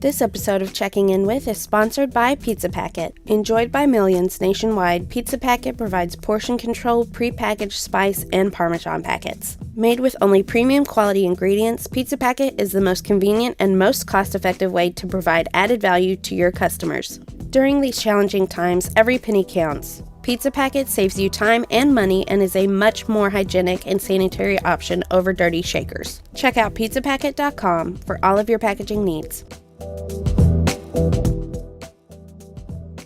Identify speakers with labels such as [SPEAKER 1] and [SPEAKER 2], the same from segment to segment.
[SPEAKER 1] This episode of Checking In With is sponsored by Pizza Packet. Enjoyed by millions nationwide, Pizza Packet provides portion-controlled, prepackaged spice and Parmesan packets. Made with only premium quality ingredients, Pizza Packet is the most convenient and most cost-effective way to provide added value to your customers. During these challenging times, every penny counts. Pizza Packet saves you time and money and is a much more hygienic and sanitary option over dirty shakers. Check out pizzapacket.com for all of your packaging needs.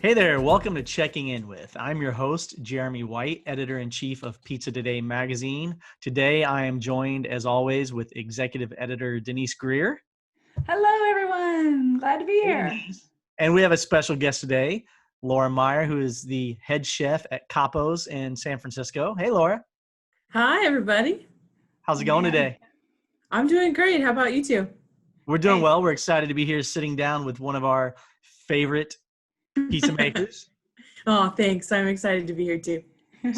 [SPEAKER 2] Hey there, welcome to Checking In With. I'm your host, Jeremy White, editor-in-chief of Pizza Today magazine. Today, I am joined, as always, with executive editor Denise Greer.
[SPEAKER 3] Hello, everyone. Glad to be here.
[SPEAKER 2] Denise. And we have a special guest today, Laura Meyer, who is the head chef at Capos in San Francisco. Hey, Laura.
[SPEAKER 4] Hi, everybody.
[SPEAKER 2] How's it going today?
[SPEAKER 4] I'm doing great. How about you two?
[SPEAKER 2] We're doing well. We're excited to be here sitting down with one of our favorite pizza makers.
[SPEAKER 4] Oh, thanks. I'm excited to be here too.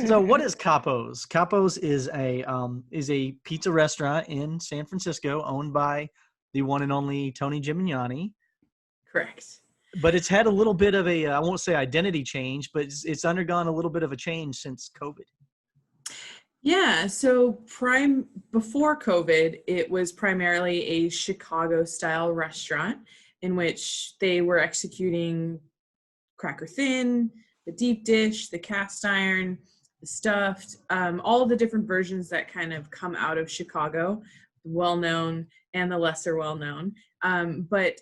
[SPEAKER 2] So what is Capos? Capos is a pizza restaurant in San Francisco owned by the one and only Tony Gimignani.
[SPEAKER 4] Correct.
[SPEAKER 2] But it's had a little bit of a, I won't say identity change, but it's undergone a little bit of a change since COVID.
[SPEAKER 4] Yeah, so before COVID, it was primarily a Chicago-style restaurant in which they were executing cracker thin, the deep dish, the cast iron, the stuffed, all of the different versions that kind of come out of Chicago, well-known and the lesser well-known. But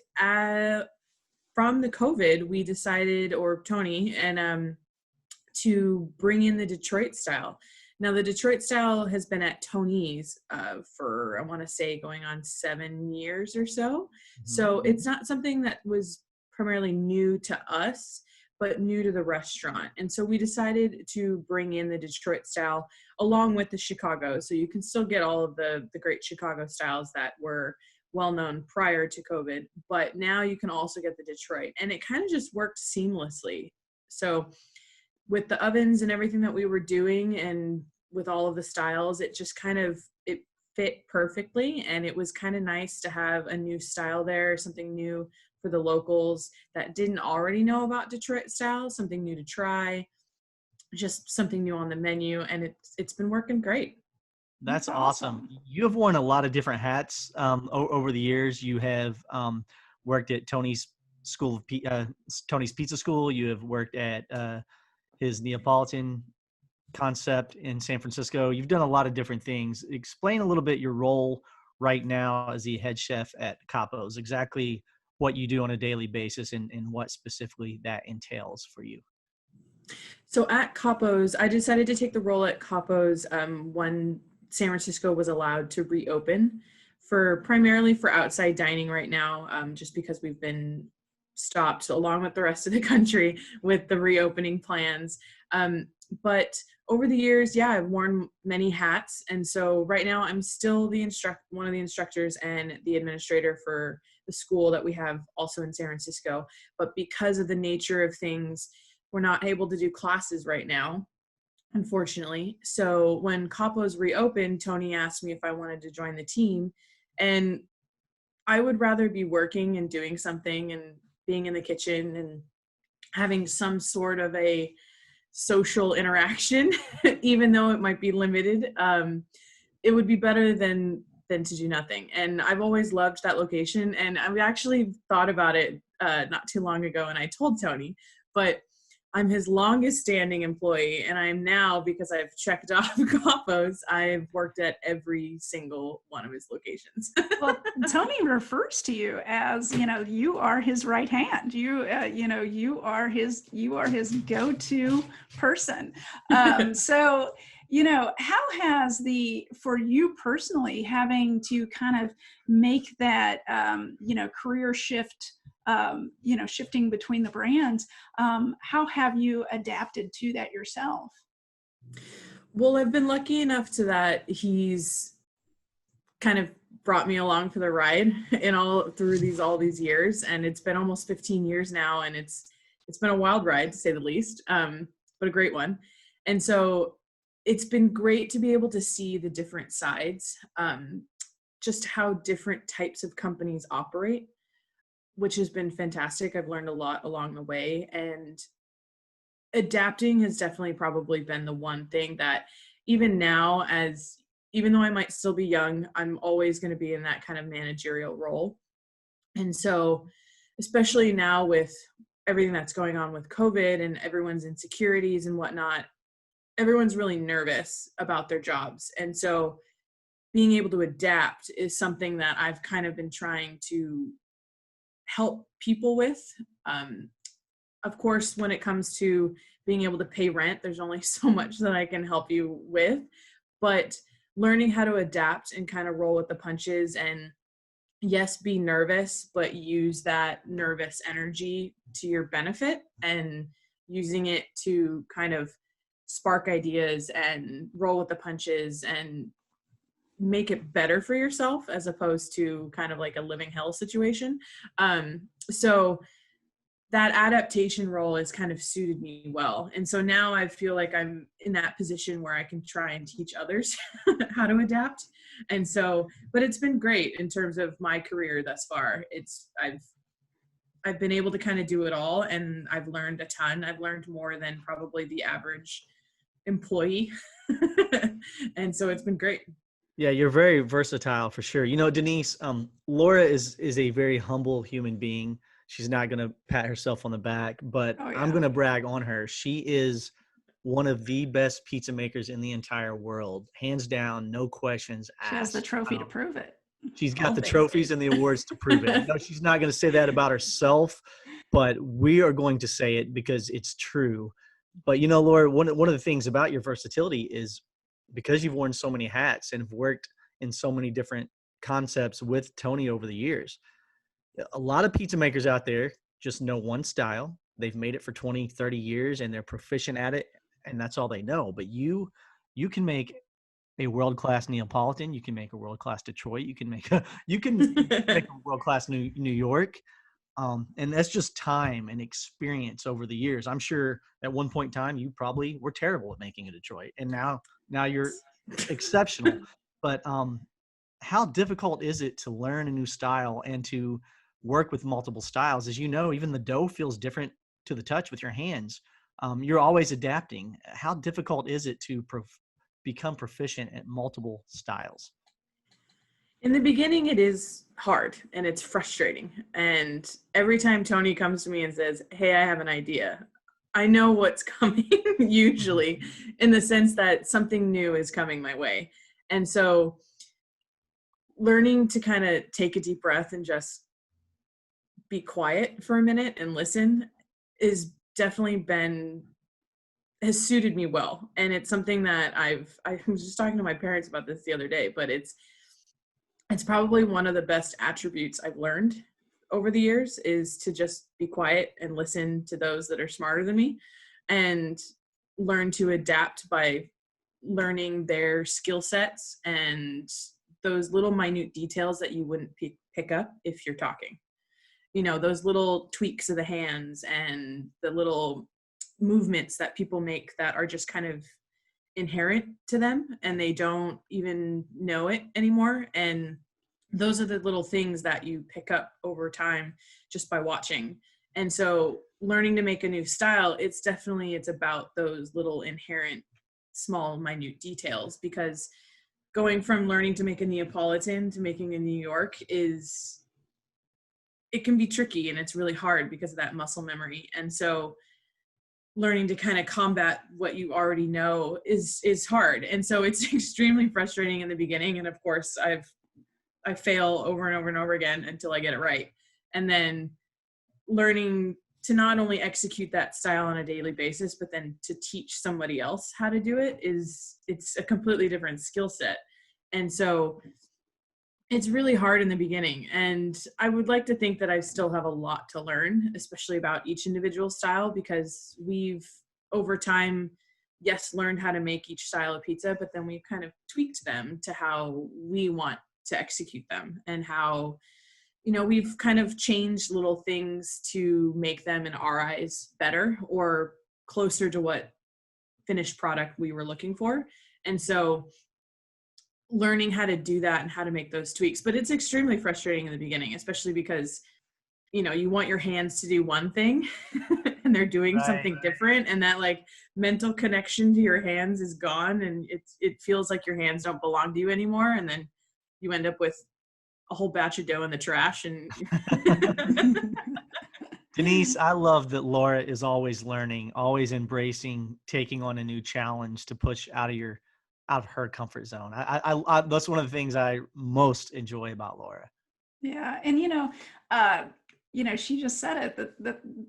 [SPEAKER 4] from the COVID, we decided, or Tony, to bring in the Detroit style. Now, the Detroit style has been at Tony's for, I want to say, going on 7 years or so. So it's not something that was primarily new to us, but new to the restaurant. And so we decided to bring in the Detroit style along with the Chicago. So you can still get all of the great Chicago styles that were well known prior to COVID, but now you can also get the Detroit. And it kind of just worked seamlessly. So with the ovens and everything that we were doing and with all of the styles, it just it fit perfectly. And it was kind of nice to have a new style there, something new for the locals that didn't already know about Detroit style, something new to try, just something new on the menu. And it's been working great.
[SPEAKER 2] That's awesome. You have worn a lot of different hats over the years. You have worked at Tony's Tony's Pizza School. You have worked at his Neapolitan concept in San Francisco. You've done a lot of different things. Explain a little bit your role right now as the head chef at Capos, exactly what you do on a daily basis and what specifically that entails for you.
[SPEAKER 4] So at Capos, I decided to take the role at Capos when San Francisco was allowed to reopen primarily for outside dining right now, just because we've been stopped along with the rest of the country with the reopening plans. But over the years, I've worn many hats. And so right now I'm still one of the instructors and the administrator for the school that we have also in San Francisco. But because of the nature of things, we're not able to do classes right now, unfortunately. So when Capos reopened, Tony asked me if I wanted to join the team. And I would rather be working and doing something and being in the kitchen and having some sort of a social interaction, even though it might be limited. It would be better than to do nothing. And I've always loved that location. And I've actually thought about it not too long ago, and I told Tony, but I'm his longest standing employee. And I'm now, because I've checked off Capos, I've worked at every single one of his locations.
[SPEAKER 3] Well, Tony refers to you as, you are his right hand. You are his go-to person. So, how has for you personally, having to kind of make that, career shift, shifting between the brands, how have you adapted to that yourself?
[SPEAKER 4] Well, I've been lucky enough to that he's kind of brought me along for the ride all these years, and it's been almost 15 years now, and it's been a wild ride to say the least, but a great one. And so it's been great to be able to see the different sides, just how different types of companies operate. which has been fantastic. I've learned a lot along the way, and adapting has definitely probably been the one thing that even now, as even though I might still be young, I'm always going to be in that kind of managerial role. And so, especially now with everything that's going on with COVID and everyone's insecurities and whatnot, everyone's really nervous about their jobs. And so being able to adapt is something that I've kind of been trying to help people with. Of course, when it comes to being able to pay rent, there's only so much that I can help you with, but learning how to adapt and kind of roll with the punches, and yes, be nervous, but use that nervous energy to your benefit and using it to kind of spark ideas and roll with the punches and make it better for yourself as opposed to kind of like a living hell situation. So that adaptation role has kind of suited me well. And so now I feel like I'm in that position where I can try and teach others how to adapt. And so, but it's been great in terms of my career thus far. I've been able to kind of do it all, and I've learned a ton. I've learned more than probably the average employee. And so it's been great.
[SPEAKER 2] Yeah, you're very versatile for sure. You know, Denise, Laura is a very humble human being. She's not going to pat herself on the back, but
[SPEAKER 3] Oh, yeah.
[SPEAKER 2] I'm going to brag on her. She is one of the best pizza makers in the entire world, hands down, no questions asked.
[SPEAKER 3] She has the trophy to prove it.
[SPEAKER 2] She's got
[SPEAKER 4] Oh,
[SPEAKER 2] the
[SPEAKER 4] thanks,
[SPEAKER 2] trophies
[SPEAKER 4] babe.
[SPEAKER 2] and the awards to prove it. No, she's not going to say that about herself, but we are going to say it because it's true. But you know, Laura, one of the things about your versatility is because you've worn so many hats and have worked in so many different concepts with Tony over the years. A lot of pizza makers out there just know one style. They've made it for 20, 30 years and they're proficient at it, and that's all they know. But you can make a world-class Neapolitan, you can make a world-class Detroit, you can make a world-class New York. And that's just time and experience over the years. I'm sure at one point in time you probably were terrible at making a Detroit, and now you're exceptional. But how difficult is it to learn a new style and to work with multiple styles? As you know, even the dough feels different to the touch with your hands. You're always adapting. How difficult is it to become proficient at multiple styles?
[SPEAKER 4] In the beginning, it is hard and it's frustrating. And every time Tony comes to me and says, "Hey, I have an idea," I know what's coming, usually, in the sense that something new is coming my way. And so learning to kind of take a deep breath and just be quiet for a minute and listen is definitely has suited me well. And it's something that I was just talking to my parents about this the other day, but it's probably one of the best attributes I've learned over the years, is to just be quiet and listen to those that are smarter than me and learn to adapt by learning their skill sets and those little minute details that you wouldn't pick up if you're talking. You know, those little tweaks of the hands and the little movements that people make that are just kind of inherent to them and they don't even know it anymore. And those are the little things that you pick up over time just by watching. And so learning to make a new style, it's about those little inherent small minute details, because going from learning to make a Neapolitan to making a New York it can be tricky and it's really hard because of that muscle memory. And so learning to kind of combat what you already know is hard. And so it's extremely frustrating in the beginning. And of course I fail over and over and over again until I get it right. And then learning to not only execute that style on a daily basis, but then to teach somebody else how to do it it's a completely different skill set. And so it's really hard in the beginning. And I would like to think that I still have a lot to learn, especially about each individual style, because we've over time, yes, learned how to make each style of pizza, but then we've kind of tweaked them to how we want to execute them, and how, you know, we've kind of changed little things to make them in our eyes better or closer to what finished product we were looking for. And so learning how to do that and how to make those tweaks. But it's extremely frustrating in the beginning, especially because you want your hands to do one thing and they're doing something different, and that like mental connection to your hands is gone, and it feels like your hands don't belong to you anymore, and then you end up with a whole batch of dough in the trash. And
[SPEAKER 2] Denise, I love that Laura is always learning, always embracing, taking on a new challenge to push out of her comfort zone. I that's one of the things I most enjoy about Laura.
[SPEAKER 3] Yeah. And, she just said it,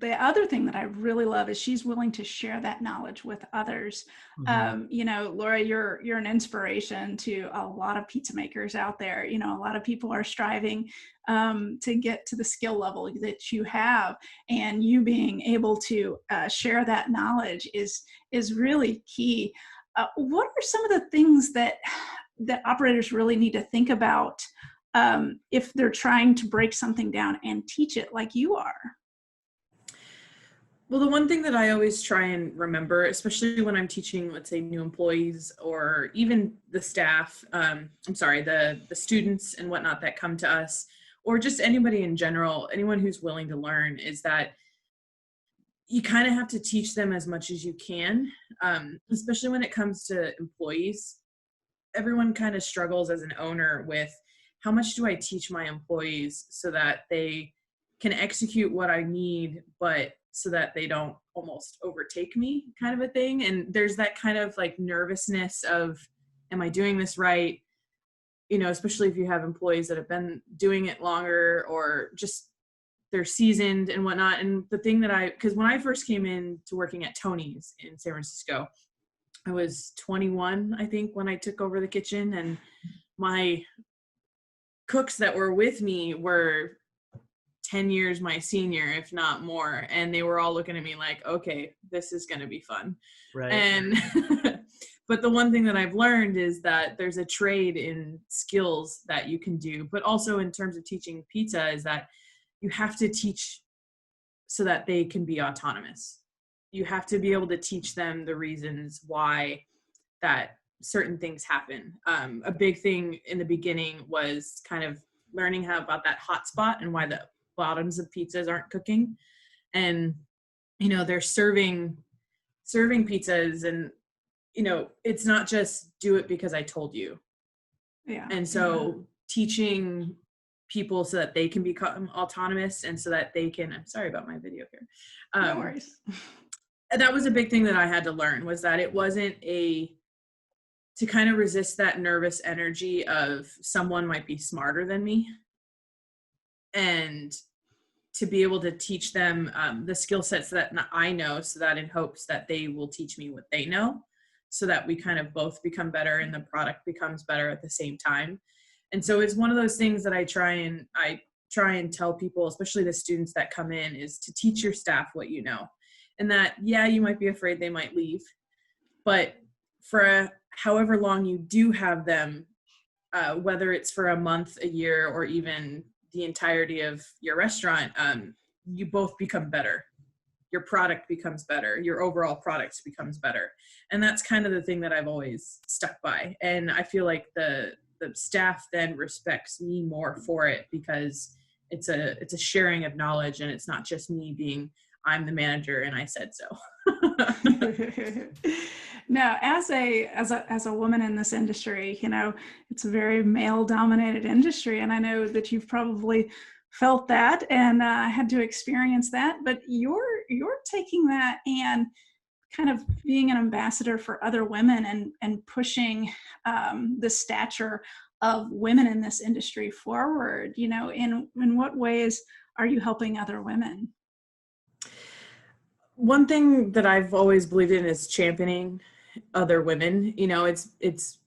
[SPEAKER 3] the other thing that I really love is she's willing to share that knowledge with others. Laura, you're an inspiration to a lot of pizza makers out there. A lot of people are striving to get to the skill level that you have, and you being able to share that knowledge is really key. What are some of the things that operators really need to think about if they're trying to break something down and teach it like you are?
[SPEAKER 4] Well, the one thing that I always try and remember, especially when I'm teaching, let's say, new employees or even the staff, the students and whatnot that come to us, or just anybody in general, anyone who's willing to learn, is that you kind of have to teach them as much as you can, especially when it comes to employees. Everyone kind of struggles as an owner with, how much do I teach my employees so that they can execute what I need, but so that they don't almost overtake me, kind of a thing. And there's that kind of like nervousness of, am I doing this right? Especially if you have employees that have been doing it longer, or just they're seasoned and whatnot. And the thing because when I first came in to working at Tony's in San Francisco, I was 21, I think, when I took over the kitchen, and my cooks that were with me were 10 years my senior, if not more. And they were all looking at me like, okay, this is going to be fun.
[SPEAKER 2] Right.
[SPEAKER 4] And, but the one thing that I've learned is that there's a trade in skills that you can do, but also in terms of teaching pizza, is that you have to teach so that they can be autonomous. You have to be able to teach them the reasons why that certain things happen. A big thing in the beginning was kind of learning about that hot spot and why the bottoms of pizzas aren't cooking. And, they're serving pizzas, and, it's not just do it because I told you.
[SPEAKER 3] Yeah.
[SPEAKER 4] And so teaching people so that they can become autonomous, and so that they can, I'm sorry about my video here.
[SPEAKER 3] No worries.
[SPEAKER 4] That was a big thing that I had to learn, was that it wasn't to kind of resist that nervous energy of someone might be smarter than me, and to be able to teach them the skill sets that I know, so that in hopes that they will teach me what they know, so that we kind of both become better and the product becomes better at the same time. And so it's one of those things that I try and tell people, especially the students that come in, is to teach your staff what you know. And that, yeah, you might be afraid they might leave, but for however long you do have them, whether it's for a month, a year, or even the entirety of your restaurant, you both become better. Your product becomes better. Your overall product becomes better. And that's kind of the thing that I've always stuck by. And I feel like the staff then respects me more for it, because it's a sharing of knowledge, and it's not just me being, I'm the manager and I said so.
[SPEAKER 3] Now, as a woman in this industry, it's a very male dominated industry, and I know that you've probably felt that and had to experience that, but you're taking that and kind of being an ambassador for other women and pushing the stature of women in this industry forward. In what ways are you helping other women?
[SPEAKER 4] One thing that I've always believed in is championing other women. It's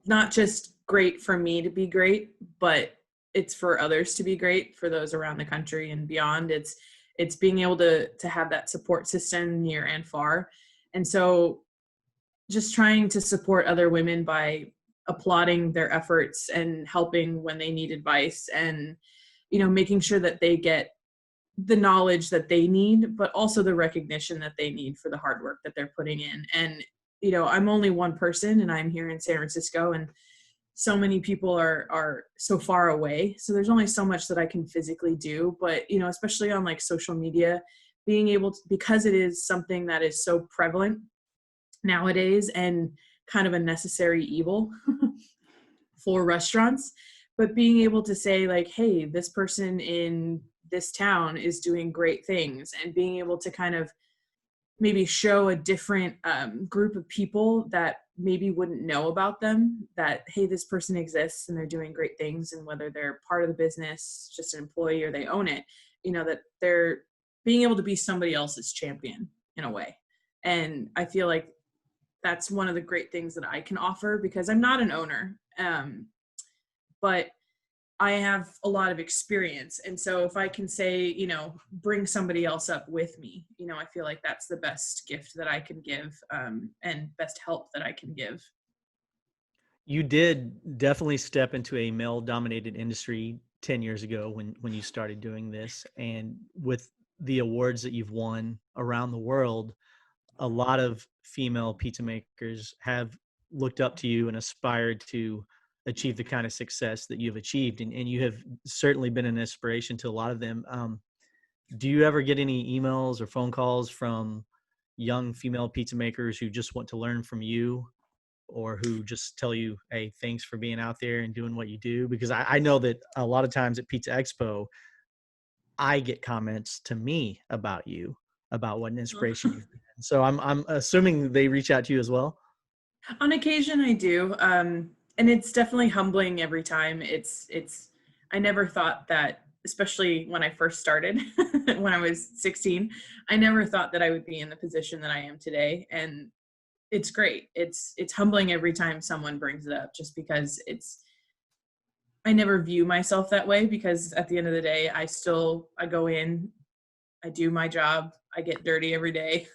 [SPEAKER 4] not just great for me to be great, but it's for others to be great, for those around the country and beyond. It's being able to have that support system near and far. And so just trying to support other women by applauding their efforts and helping when they need advice, and, making sure that they get the knowledge that they need, but also the recognition that they need for the hard work that they're putting in. And, I'm only one person, and I'm here in San Francisco, and so many people are so far away. So there's only so much that I can physically do. But, you know, especially on like social media, being able to, because it is something that is so prevalent nowadays and kind of a necessary evil for restaurants, but being able to say like, hey, this person in this town is doing great things, and being able to kind of maybe show a different group of people that maybe wouldn't know about them, that, hey, this person exists and they're doing great things, and whether they're part of the business, just an employee, or they own it, you know, that they're being able to be somebody else's champion in a way. And I feel like that's one of the great things that I can offer, because I'm not an owner, but I have a lot of experience. And so if I can say, you know, bring somebody else up with me, you know, I feel like that's the best gift that I can give, and best help that I can give.
[SPEAKER 2] You did definitely step into a male-dominated industry 10 years ago when you started doing this. And with the awards that you've won around the world, a lot of female pizza makers have looked up to you and aspired to achieve the kind of success that you've achieved. And you have certainly been an inspiration to a lot of them. Do you ever get any emails or phone calls from young female pizza makers who just want to learn from you, or who just tell you, hey, thanks for being out there and doing what you do? Because I know that a lot of times at Pizza Expo, I get comments to me about you, about what an inspiration you've been. So I'm assuming they reach out to you as well.
[SPEAKER 4] On occasion I do. And it's definitely humbling every time. I never thought that, especially when I first started, when I was 16, I never thought that I would be in the position that I am today. And it's great. It's humbling every time someone brings it up, just because I never view myself that way, because at the end of the day, I go in, I do my job, I get dirty every day.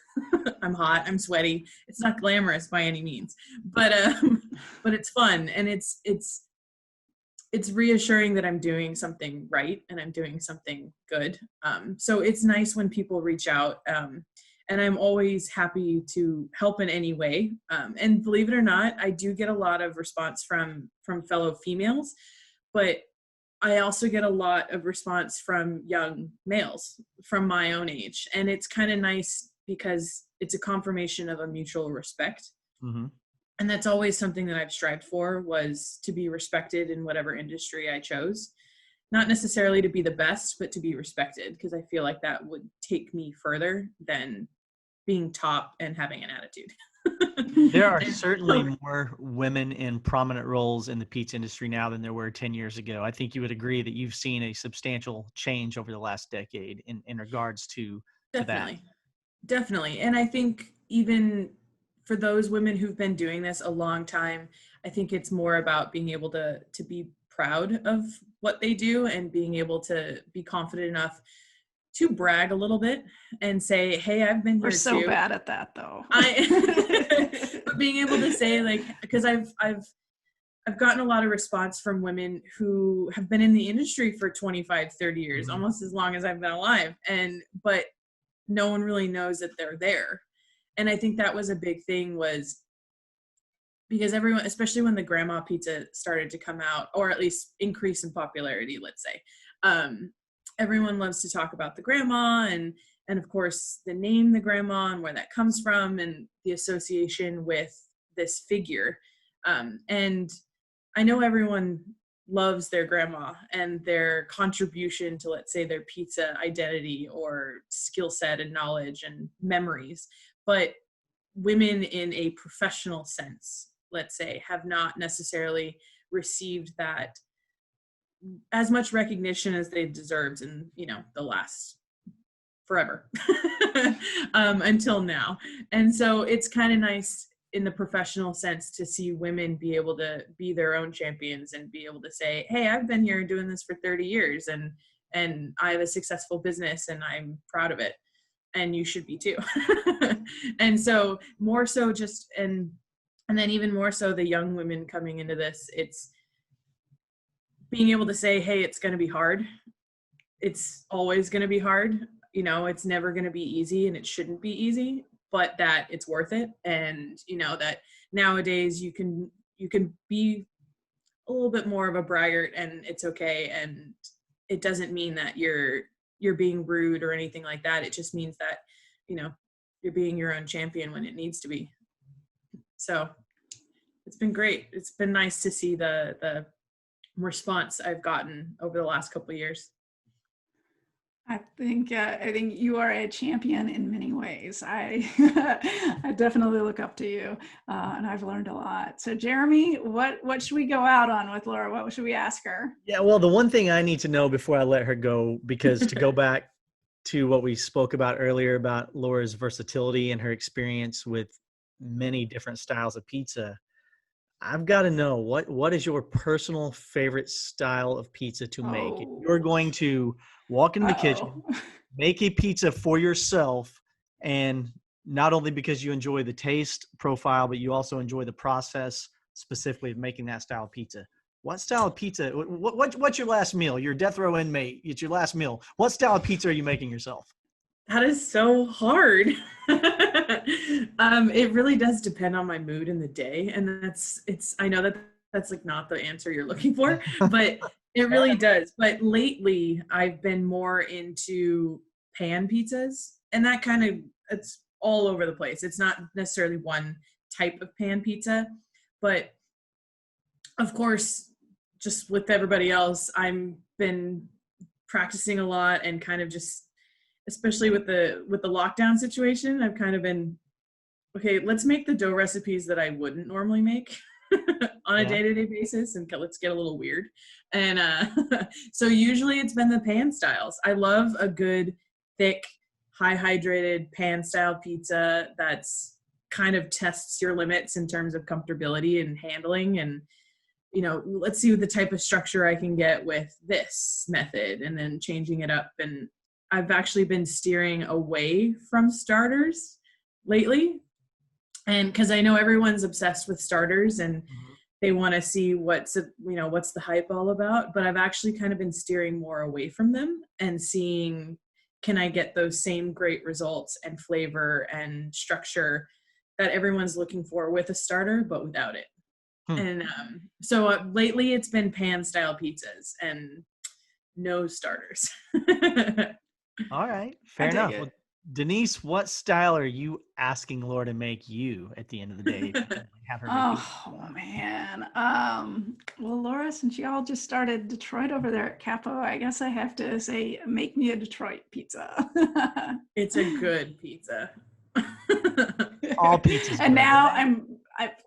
[SPEAKER 4] I'm hot, I'm sweaty. It's not glamorous by any means, but it's fun, and it's reassuring that I'm doing something right and I'm doing something good. So it's nice when people reach out, and I'm always happy to help in any way. And believe it or not, I do get a lot of response from fellow females, but I also get a lot of response from young males from my own age. And it's kind of nice, because it's a confirmation of a mutual respect.
[SPEAKER 2] Mm-hmm.
[SPEAKER 4] And that's always something that I've strived for, was to be respected in whatever industry I chose. Not necessarily to be the best, but to be respected, because I feel like that would take me further than being top and having an attitude.
[SPEAKER 2] There are certainly more women in prominent roles in the pizza industry now than there were 10 years ago. I think you would agree that you've seen a substantial change over the last decade in regards to that.
[SPEAKER 4] Definitely. And I think even for those women who've been doing this a long time, I think it's more about being able to be proud of what they do, and being able to be confident enough to brag a little bit and say, hey, I've been here too.
[SPEAKER 3] We're so bad at that, though.
[SPEAKER 4] But being able to say, like, because I've gotten a lot of response from women who have been in the industry for 25, 30 years,
[SPEAKER 2] Mm-hmm.
[SPEAKER 4] almost as long as I've been alive. But no one really knows that they're there. And I think that was a big thing, was because everyone, especially when the grandma pizza started to come out, or at least increase in popularity, let's say, everyone loves to talk about the grandma, and of course the name the grandma and where that comes from, and the association with this figure. And I know everyone loves their grandma and their contribution to, let's say, their pizza identity or skill set and knowledge and memories. But women in a professional sense, let's say, have not necessarily received that as much recognition as they deserved in, you know, the last forever until now. And so it's kind of nice in the professional sense to see women be able to be their own champions and be able to say, hey, I've been here doing this for 30 years and I have a successful business and I'm proud of it, and you should be too. And so more so just, and then even more so the young women coming into this, it's being able to say, hey, it's going to be hard. It's always going to be hard. You know, it's never going to be easy, and it shouldn't be easy, but that it's worth it. And, you know, that nowadays you can be a little bit more of a braggart, and it's okay. And it doesn't mean that you're being rude or anything like that. It just means that, you're being your own champion when it needs to be. So it's been great. It's been nice to see the response I've gotten over the last couple of years.
[SPEAKER 3] I think you are a champion in many ways. I I definitely look up to you, and I've learned a lot. So, Jeremy, what should we go out on with Laura? What should we ask her?
[SPEAKER 2] Yeah, well, the one thing I need to know before I let her go, because to go back to what we spoke about earlier about Laura's versatility and her experience with many different styles of pizza, I've got to know what is your personal favorite style of pizza to make? If you're going to walk into the kitchen, make a pizza for yourself, and not only because you enjoy the taste profile, but you also enjoy the process specifically of making that style of pizza. What style of pizza? What's your last meal? You're a death row inmate. It's your last meal. What style of pizza are you making yourself?
[SPEAKER 4] That is so hard. It really does depend on my mood in the day. And I know that's like not the answer you're looking for, but it really does. But lately I've been more into pan pizzas, and that it's all over the place. It's not necessarily one type of pan pizza, but of course, just with everybody else, I've been practicing a lot, and kind of just, especially with the lockdown situation, I've kind of been, okay, let's make the dough recipes that I wouldn't normally make on a day-to-day basis, and let's get a little weird. And so usually it's been the pan styles. I love a good, thick, high hydrated pan style pizza that's kind of tests your limits in terms of comfortability and handling, and let's see the type of structure I can get with this method, and then changing it up. And I've actually been steering away from starters lately. And because I know everyone's obsessed with starters, and they want to see what's the hype all about. But I've actually kind of been steering more away from them and seeing, can I get those same great results and flavor and structure that everyone's looking for with a starter, but without it. And so lately it's been pan style pizzas and no starters.
[SPEAKER 2] All right. Fair enough. Well, Denise, what style are you asking Laura to make you at the end of the day? Have her make
[SPEAKER 3] man. Well, Laura, since you all just started Detroit over there at Capo, I guess I have to say, make me a Detroit pizza.
[SPEAKER 4] It's a good pizza.
[SPEAKER 2] All pizzas.
[SPEAKER 3] And now I'm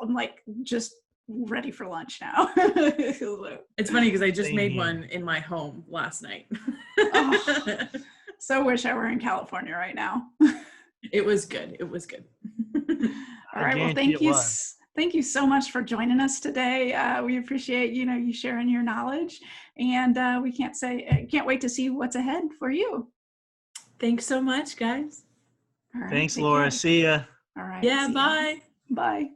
[SPEAKER 3] like just ready for lunch now.
[SPEAKER 4] It's funny because I just made one in my home last night.
[SPEAKER 3] So wish I were in California right now.
[SPEAKER 4] It was good. It was good.
[SPEAKER 3] All right. Well, thank you. Thank you so much for joining us today. We appreciate, you sharing your knowledge, and we can't wait to see what's ahead for you.
[SPEAKER 4] Thanks so much, guys.
[SPEAKER 2] All right, thanks, Laura. See ya.
[SPEAKER 3] All right.
[SPEAKER 4] Yeah. Bye.
[SPEAKER 3] Bye.